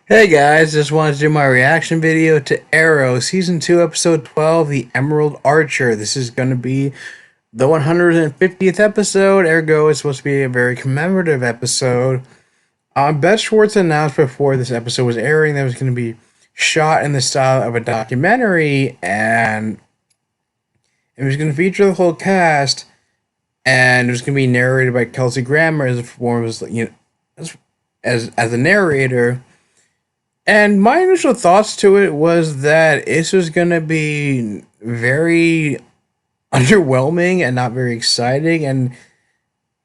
Hey guys, just wanted to do my reaction video to Arrow Season 2, Episode 12, The Emerald Archer. This is going to be the 150th episode, ergo, it's supposed to be a very commemorative episode. Beth Schwartz announced before this episode was airing that it was going to be shot in the style of a documentary, and it was going to feature the whole cast, and it was going to be narrated by Kelsey Grammer as a form of, as a narrator. And my initial thoughts to it was that this was going to be very underwhelming and not very exciting. And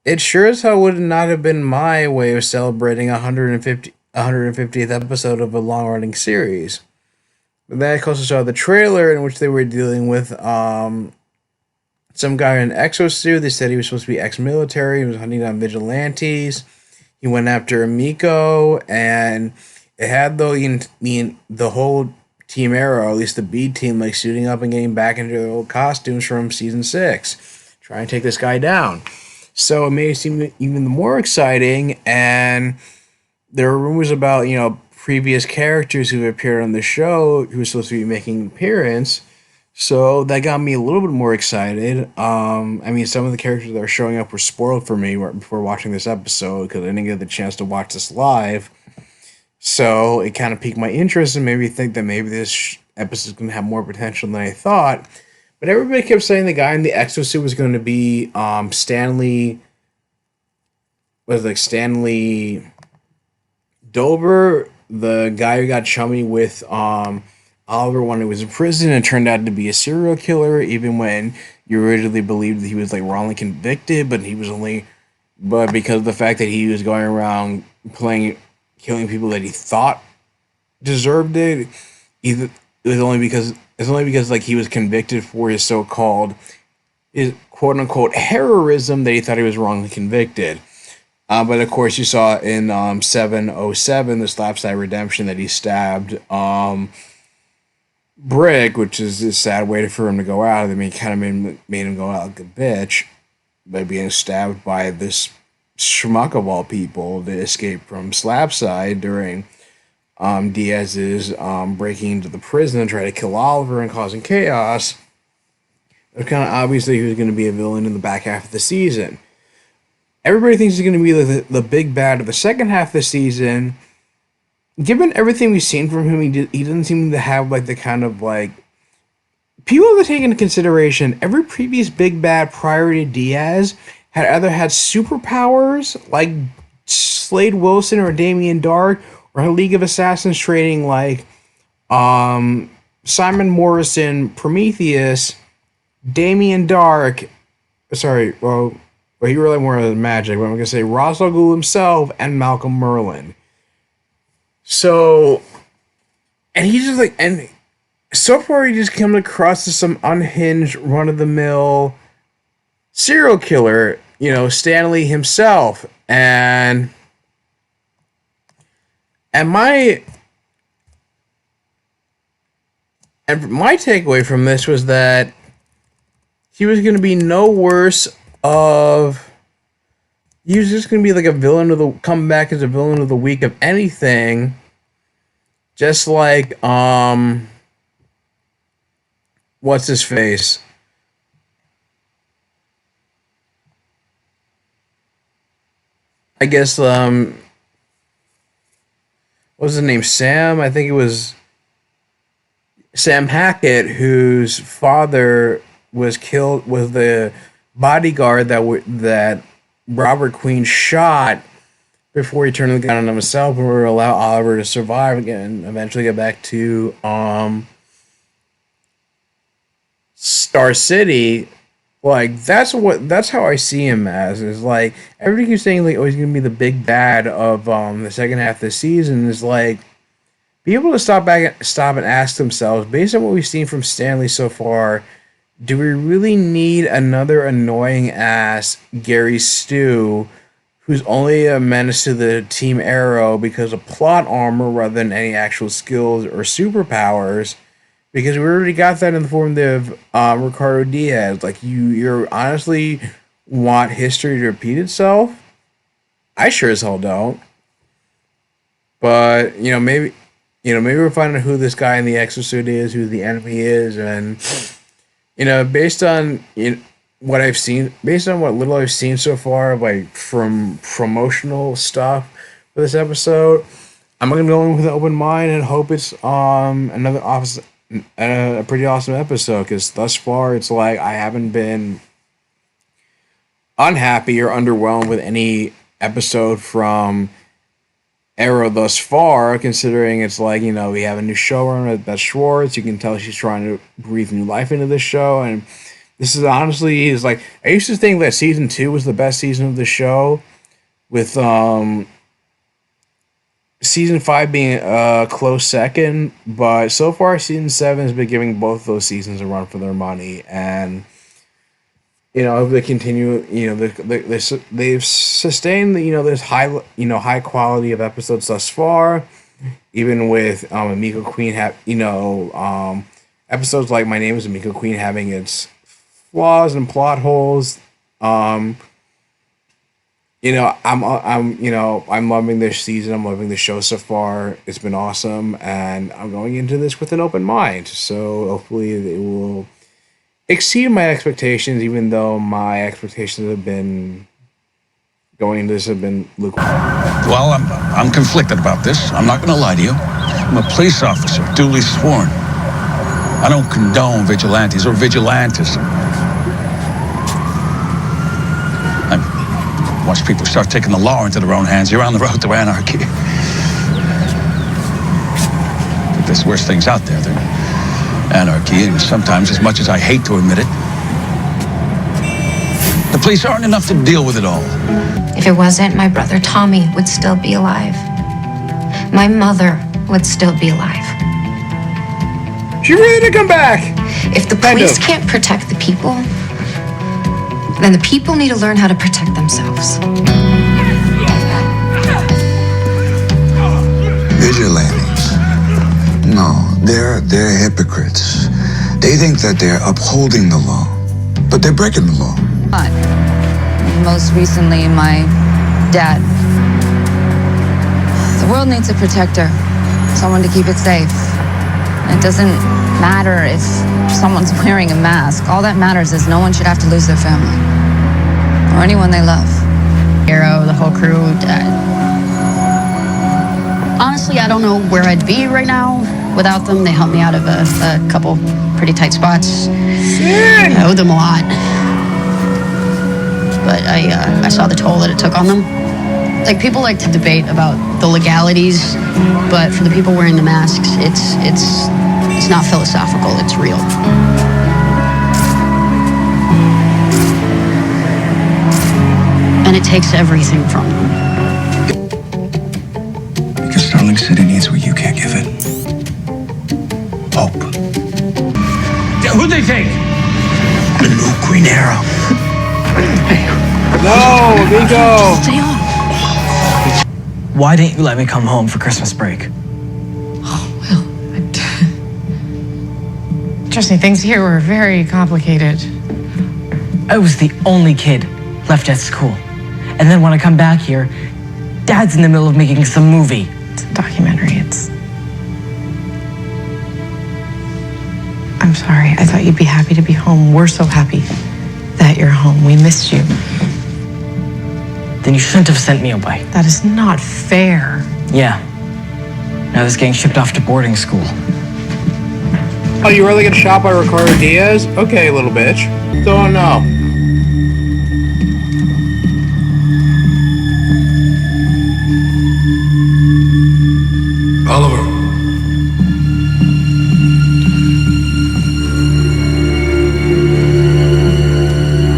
it sure as hell would not have been my way of celebrating 150th episode of a long running series. But then I also saw the trailer in which they were dealing with some guy in an exosuit. They said he was supposed to be ex military, he was hunting down vigilantes. He went after Miko, and it had the whole Team Arrow, at least the B team, like suiting up and getting back into their old costumes from season 6, trying to take this guy down. So it made it seem even more exciting, and there were rumors about previous characters who appeared on the show who were supposed to be making an appearance. So that got me a little bit more excited. I mean, some of the characters that are showing up were spoiled for me before watching this episode because I didn't get the chance to watch this live. So it kind of piqued my interest and made me think that maybe this episode is going to have more potential than I thought. But everybody kept saying the guy in the exosuit was going to be Stanley. Was like Stanley Dover, the guy who got chummy with Oliver when he was in prison and turned out to be a serial killer, even when you originally believed that he was like wrongly convicted, but because of the fact that he was going around killing people that he thought deserved it. It's only because like he was convicted for his his quote unquote heroism that he thought he was wrongly convicted. But of course, you saw in 707 the slapside redemption that he stabbed Brick, which is a sad way for him to go out. I mean, it kind of made him go out like a bitch by being stabbed by this schmuck of all people to escape from Slapside during Diaz's breaking into the prison and try to kill Oliver and causing chaos. It was kind of obvious that he was going to be a villain in the back half of the season. Everybody thinks he's going to be the big bad of the second half of the season. Given everything we've seen from him, he doesn't seem to have like the kind of like people have to take into consideration every previous big bad prior to Diaz had either had superpowers like Slade Wilson or Damien Dark, or a League of Assassins training like Simon Morrison, Prometheus, Damien Dark. Sorry, well he really more of magic, but I'm gonna say Ra's al Ghul himself and Malcolm Merlin. So, and he's just like, and so far he just come across as some unhinged, run-of-the-mill serial killer, Stanley himself. And my takeaway from this was that he was going to be no worse of... He was just going to be like a villain come back as a villain of the week of anything. Just like, what's his face? I guess, what was his name? Sam? I think it was Sam Hackett, whose father was killed, was the bodyguard that Robert Queen shot before he turned the gun on himself, and would allow Oliver to survive again and eventually get back to Star City. Like that's how I see him as, is like everything you're saying, like, oh, he's gonna be the big bad of the second half of the season, is like be able to stop and ask themselves, based on what we've seen from Stanley so far, do we really need another annoying ass Gary Stu, who's only a menace to the Team Arrow because of plot armor rather than any actual skills or superpowers? Because we already got that in the form of Ricardo Diaz. Like, you honestly want history to repeat itself? I sure as hell don't. But maybe we'll find out who this guy in the exosuit is, who the enemy is, and based on what I've seen, based on what little I've seen so far, like from promotional stuff for this episode, I'm gonna go in with an open mind and hope it's another a pretty awesome episode. Because thus far, it's like I haven't been unhappy or underwhelmed with any episode from Arrow thus far, considering it's like, we have a new showrunner, Beth Schwartz. You can tell she's trying to breathe new life into this show. And this is like, I used to think that season 2 was the best season of the show, with season 5 being a close second. But so far, season 7 has been giving both those seasons a run for their money. And if they continue, they've sustained, this high quality of episodes thus far, even with Amico Queen episodes like My Name is Amico Queen having its flaws and plot holes. I'm loving this season. I'm loving the show so far. It's been awesome, and I'm going into this with an open mind. So hopefully it will exceed my expectations, even though my expectations have been going into this have been lukewarm. Well, I'm conflicted about this. I'm not going to lie to you. I'm a police officer, duly sworn. I don't condone vigilantes or vigilantism. I watch people start taking the law into their own hands. You're on the road to anarchy. But there's worse things out there than anarchy, and sometimes, as much as I hate to admit it, the police aren't enough to deal with it all. If it wasn't, my brother Tommy would still be alive. My mother would still be alive. She really did come back. If the police can't protect the people, then the people need to learn how to protect themselves. Vigilantes. No, they're hypocrites. They think that they're upholding the law, but they're breaking the law. Most recently, my dad. The world needs a protector, someone to keep it safe. It doesn't matter if someone's wearing a mask. All that matters is no one should have to lose their family or anyone they love. Arrow, the whole crew. Honestly, I don't know where I'd be right now without them. They helped me out of a couple pretty tight spots. I owe them a lot. But I saw the toll that it took on them. Like, people like to debate about the legalities, but for the people wearing the masks, it's not philosophical, it's real. And it takes everything from them. Because Starling City needs what you can't give it. Hope. Who'd they take? The new Queen Arrow. No, Amico. Stay on. Why didn't you let me come home for Christmas break? Trust me, things here were very complicated. I was the only kid left at school. And then when I come back here, Dad's in the middle of making some movie. It's a documentary. I'm sorry. I thought you'd be happy to be home. We're so happy that you're home. We missed you. Then you shouldn't have sent me away. That is not fair. Yeah. Now this getting shipped off to boarding school. Oh, you really gonna shop by Ricardo Diaz? Okay, little bitch. Don't know. Oliver.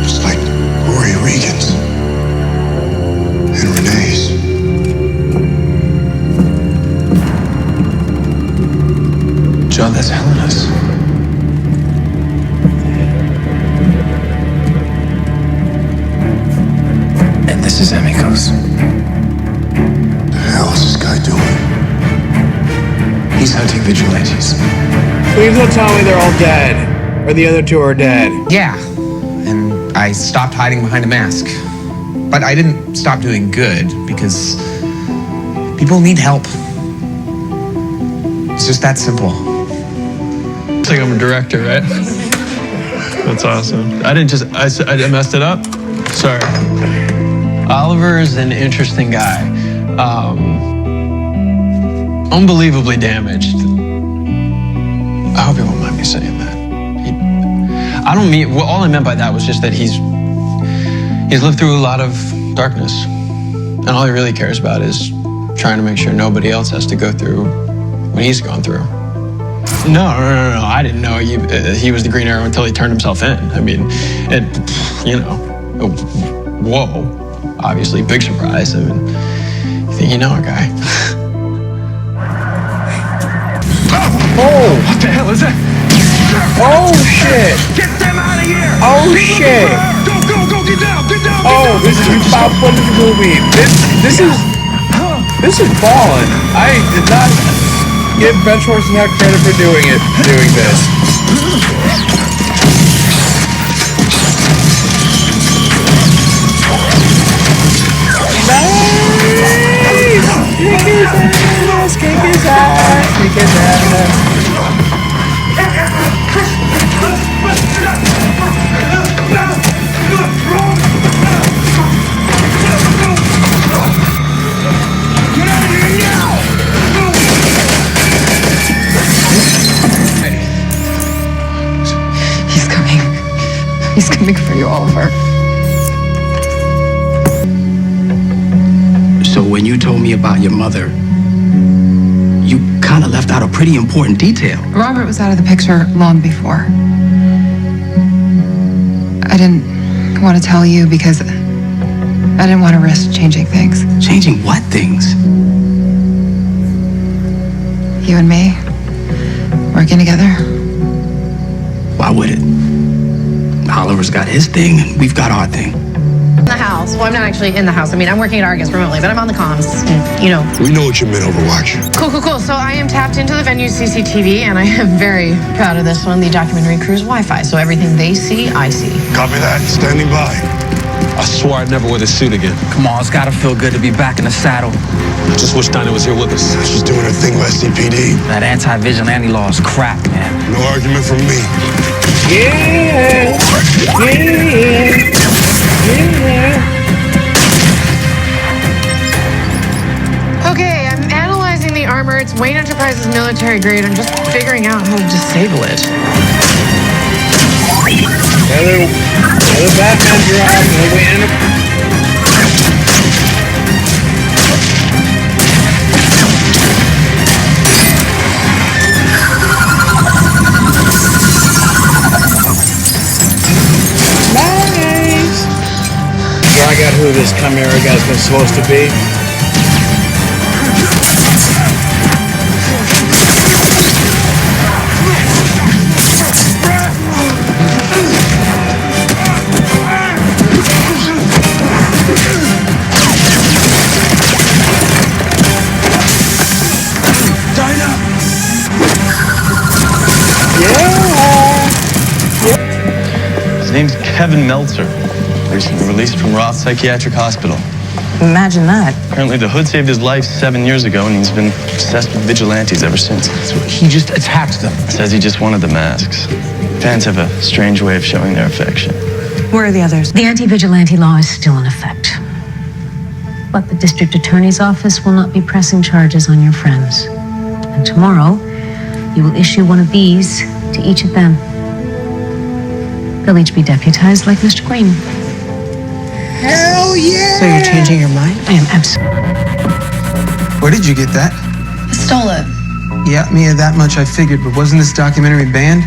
It's like Rory Regan's and Renee's. John, that's Helena's. And this is Emiko's. The hell is this guy doing? He's hunting vigilantes. Please don't tell me they're all dead. Or the other two are dead. Yeah, and I stopped hiding behind a mask. But I didn't stop doing good because people need help. It's just that simple. It's like I'm a director, right? That's awesome. I messed it up? Sorry. Oliver is an interesting guy. Unbelievably damaged. I hope you won't mind me saying that. I don't mean, well, all I meant by that was just that he's lived through a lot of darkness. And all he really cares about is trying to make sure nobody else has to go through what he's gone through. No. I didn't know he was the Green Arrow until he turned himself in. I mean, whoa. Obviously, big surprise. I mean, you think you know a guy. Oh! What the hell is that? Oh, shit! Get them out of here! Oh, shit! Go, get down! Oh, this is about footage movie. This is fallen. I did not give Benchworks enough credit for doing this. Nice! Kick his ass! He's coming for you, Oliver. So when you told me about your mother, you kind of left out a pretty important detail. Robert was out of the picture long before. I didn't want to tell you because I didn't want to risk changing things. Changing what things? You and me, working together. Why would it? Oliver's got his thing, and we've got our thing. In the house. Well, I'm not actually in the house. I mean, I'm working at Argus remotely, but I'm on the comms. And, We know what you meant, Overwatch. Cool. So I am tapped into the venue's CCTV, and I am very proud of this one, the documentary crew's Wi-Fi. So everything they see, I see. Copy that. Standing by. I swore I'd never wear this suit again. Come on, it's gotta feel good to be back in the saddle. I just wish Dinah was here with us. She's doing her thing with SCPD. That anti-vigilante law is crap, man. No argument from me. Yeah. Okay, I'm analyzing the armor. It's Wayne Enterprises military grade. I'm just figuring out how to disable it. Another Batman drop. Nice. So I got who this Chimera guy's been supposed to be. His name's Kevin Meltzer. Recently released from Roth Psychiatric Hospital. Imagine that. Apparently the hood saved his life 7 years ago, and he's been obsessed with vigilantes ever since. So he just attacked them. Says he just wanted the masks. Fans have a strange way of showing their affection. Where are the others? The anti-vigilante law is still in effect. But the district attorney's office will not be pressing charges on your friends. And tomorrow, you will issue one of these to each of them. They'll each be deputized like Mr. Green. Hell yeah! So you're changing your mind? I am absolutely. Where did you get that? I stole it. Yeah, Mia, that much I figured, but wasn't this documentary banned?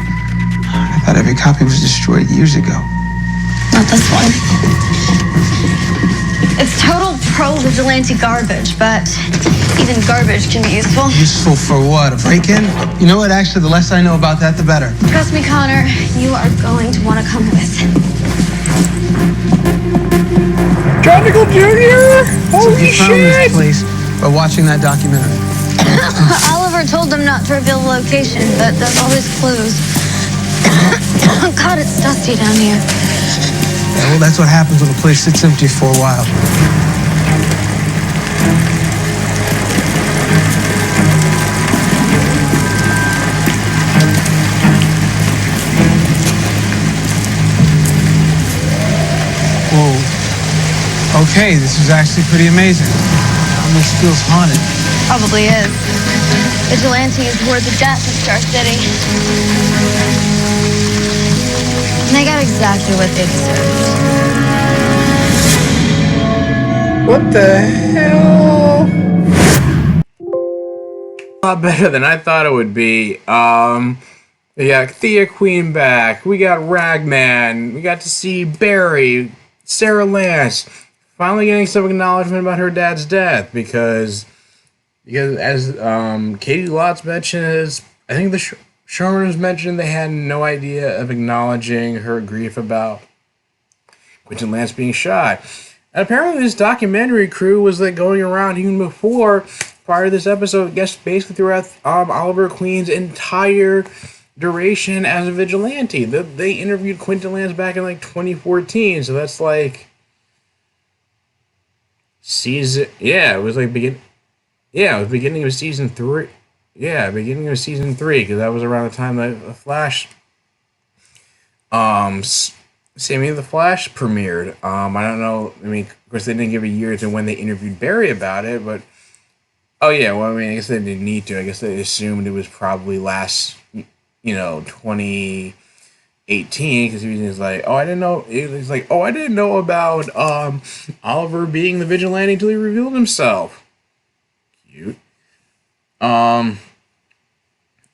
I thought every copy was destroyed years ago. Not this one. It's total pro-vigilante garbage, but even garbage can be useful. Useful for what? A break-in? You know what? Actually, the less I know about that, the better. Trust me, Connor, you are going to want to come with. Tropical Junior? Holy We found this shit! place by watching that documentary. Oliver told them not to reveal the location, but there's always clues. God, it's dusty down here. Yeah, well, that's what happens when a place sits empty for a while. Okay, this is actually pretty amazing. It almost feels haunted. Probably is. Vigilantes were the death of Star City. And they got exactly what they deserved. What the hell? A lot better than I thought it would be. We got Thea Queen back. We got Ragman. We got to see Barry, Sarah Lance, finally getting some acknowledgement about her dad's death because as Katie Lotz mentioned, I think the showrunners mentioned they had no idea of acknowledging her grief about Quentin Lance being shot. And apparently this documentary crew was like going around even prior to this episode, I guess basically throughout Oliver Queen's entire duration as a vigilante. They interviewed Quentin Lance back in like 2014, so that's like season. Yeah, it was like beginning of season 3. Yeah, beginning of season 3, because that was around the time that the Flash, Sammy the Flash premiered. I don't know. I mean, of course, they didn't give a year to when they interviewed Barry about it, but oh yeah. Well, I mean, I guess they didn't need to. I guess they assumed it was probably last, 2018, because he was like, oh, I didn't know. It was like, oh, I didn't know about Oliver being the vigilante until he revealed himself. Cute.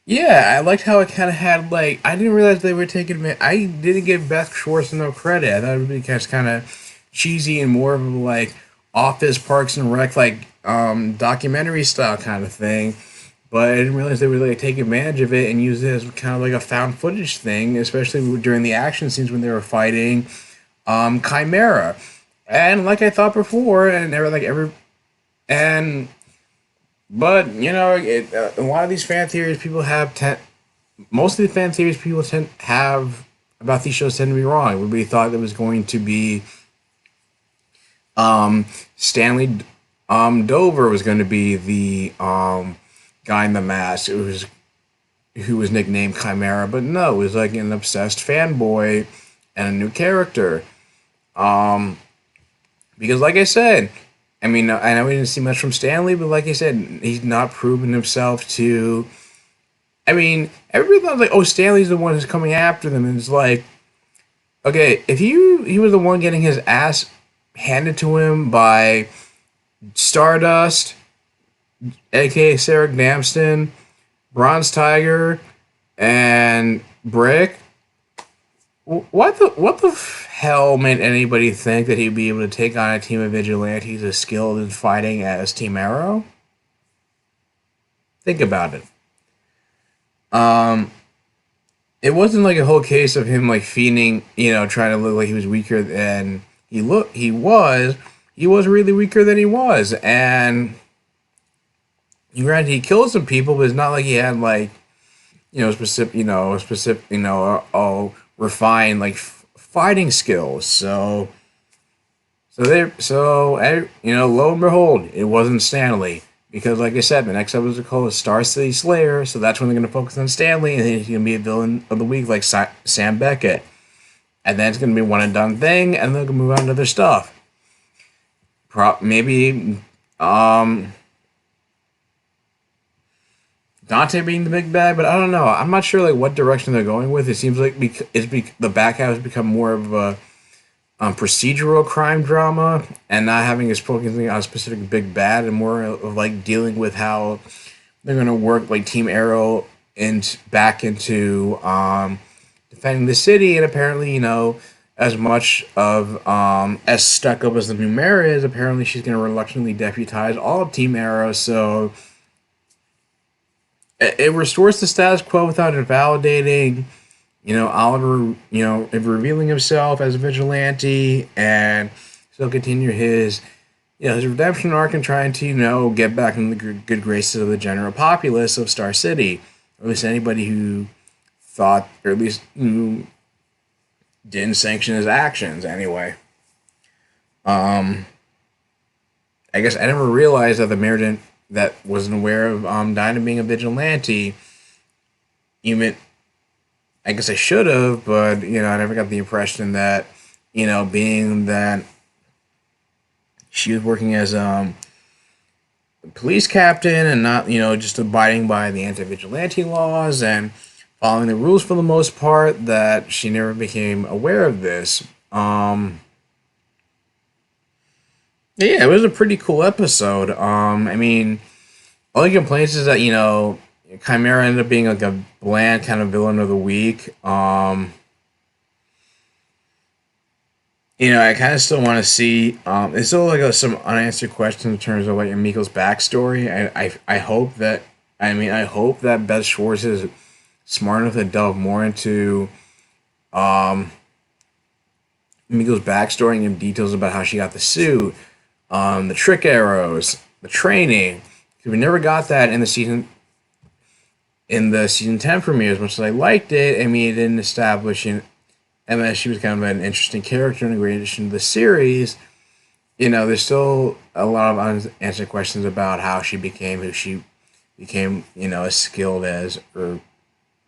Yeah, I liked how it kind of had like I didn't realize they were taking. I didn't give Beth Schwartz enough credit. I thought it would be kind of cheesy and more of a like Office, Parks and Rec, like documentary style kind of thing. But I didn't realize they would like take advantage of it and use it as kind of like a found footage thing, especially during the action scenes when they were fighting Chimera. And like I thought before, but a lot of these fan theories people have most of the fan theories people tend have about these shows tend to be wrong. Everybody thought it was going to be Stanley Dover was going to be the guy in the mask. Who was nicknamed Chimera, but no, it was like an obsessed fanboy and a new character. Because like I said, I mean, I know we didn't see much from Stanley, but like I said, he's not proven himself to. I mean, everybody thought like, oh, Stanley's the one who's coming after them, and it's like, okay, if he was the one getting his ass handed to him by Stardust, aka Sarah Damston, Bronze Tiger, and Brick. What the hell made anybody think that he'd be able to take on a team of vigilantes as skilled in fighting as Team Arrow? Think about it. It wasn't like a whole case of him like fiending, trying to look like he was weaker than he looked. He was really weaker than he was, and granted he killed some people, but it's not like he had like, refined like fighting skills. So lo and behold, it wasn't Stanley, because like I said, the next episode is called Star City Slayer, so that's when they're gonna focus on Stanley, and then he's gonna be a villain of the week like Sam Beckett, and then it's gonna be a one and done thing, and they're gonna move on to other stuff. Maybe Dante being the big bad, but I don't know. I'm not sure like what direction they're going with. It seems like the back half has become more of a procedural crime drama, and not having us focusing on a specific big bad, and more of like dealing with how they're gonna work like Team Arrow and back into defending the city. And apparently, as much of as stuck up as the new mayor is, apparently she's gonna reluctantly deputize all of Team Arrow. So it restores the status quo without invalidating, Oliver, revealing himself as a vigilante, and still continue his redemption arc and trying to, get back in the good graces of the general populace of Star City. Or at least anybody who thought, or at least who didn't sanction his actions anyway. I guess I never realized that the mayor that wasn't aware of Dinah being a vigilante. Even, I guess I should have, but I never got the impression that, being that she was working as a police captain and not, just abiding by the anti-vigilante laws and following the rules for the most part, that she never became aware of this. Yeah, it was a pretty cool episode. Only complaints is that, Chimera ended up being like a bland kind of villain of the week. I kind of still want to see. It's still like some unanswered questions in terms of like Miko's backstory. I hope that. I hope that Beth Schwartz is smart enough to delve more into Miko's backstory and details about how she got the suit, the trick arrows, the training. We never got that in the season 10 premiere. As much as I liked it, it didn't establish Emma, she was kind of an interesting character and a great addition to the series. There's still a lot of unanswered questions about how she became who she became, as skilled as, or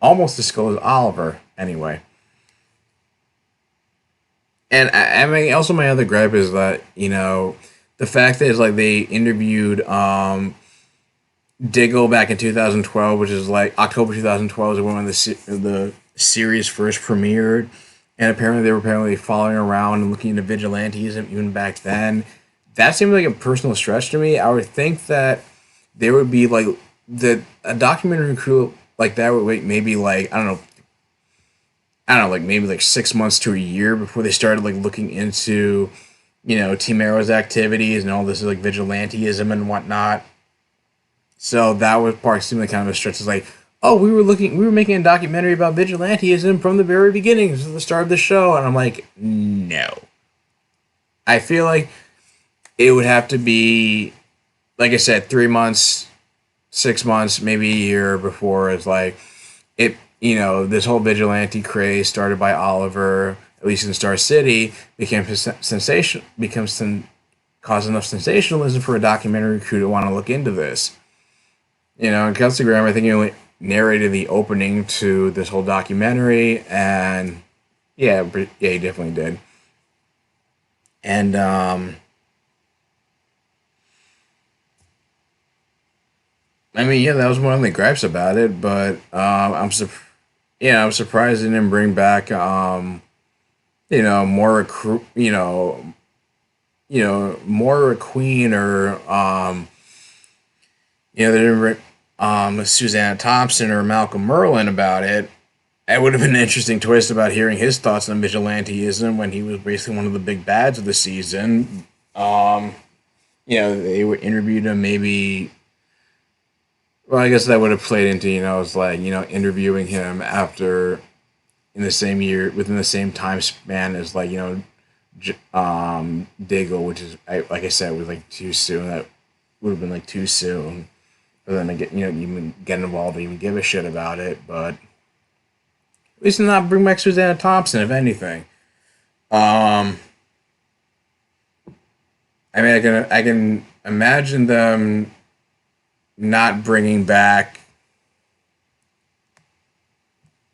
almost as skilled as Oliver, anyway. And also my other gripe is that, the fact that it's like they interviewed Diggle back in 2012, which is like October 2012 is when the series first premiered. And apparently they were following around and looking into vigilantism even back then. That seemed like a personal stretch to me. I would think that there would be like a documentary crew like that would wait maybe like maybe like 6 months to a year before they started like looking into, Team Arrow's activities and all this like vigilantism and whatnot. So that was part seemed like kind of a stretch. It's like, oh, we were making a documentary about vigilantism from the very beginning, to the start of the show. And I'm like, no. I feel like it would have to be, like I said, 3 months, 6 months, maybe a year before it's like, this whole vigilante craze started by Oliver, at least in Star City, caused enough sensationalism for a documentary crew to want to look into this. And Kelsey Grammer, I think he only narrated the opening to this whole documentary, and yeah, he definitely did. And that was one of the gripes about it, but I'm surprised they didn't bring back Moira Queen, or they didn't bring Susanna Thompson or Malcolm Merlin about it. It would have been an interesting twist about hearing his thoughts on vigilantism when he was basically one of the big bads of the season. They would interviewed him maybe. Well, I guess that would have played into, interviewing him after in the same year, within the same time span as Diggle, which is, like I said, was like too soon. That would have been like too soon. For them to get, even get involved or even give a shit about it, but at least not bring back Susanna Thompson, if anything. I can imagine them not bringing back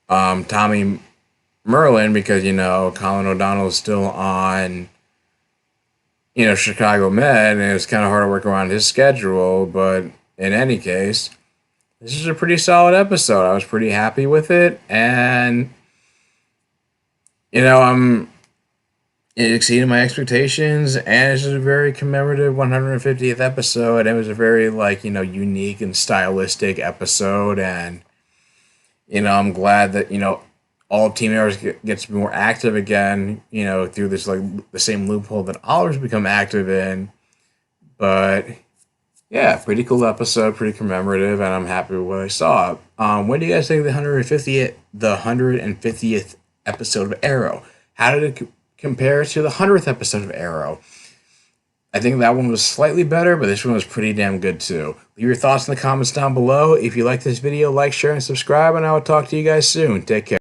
Tommy Merlin because Colin O'Donnell is still on Chicago Med, and it was kind of hard to work around his schedule, but. In any case, this is a pretty solid episode. I was pretty happy with it, and it exceeded my expectations, and it's just a very commemorative 150th episode. It was a very unique and stylistic episode, and I'm glad that all Team Arrow gets to be more active again. Through this the same loophole that Oliver's become active in, but. Yeah, pretty cool episode, pretty commemorative, and I'm happy with what I saw. What do you guys think of the 150th episode of Arrow? How did it compare to the 100th episode of Arrow? I think that one was slightly better, but this one was pretty damn good too. Leave your thoughts in the comments down below. If you like this video, like, share, and subscribe, and I will talk to you guys soon. Take care.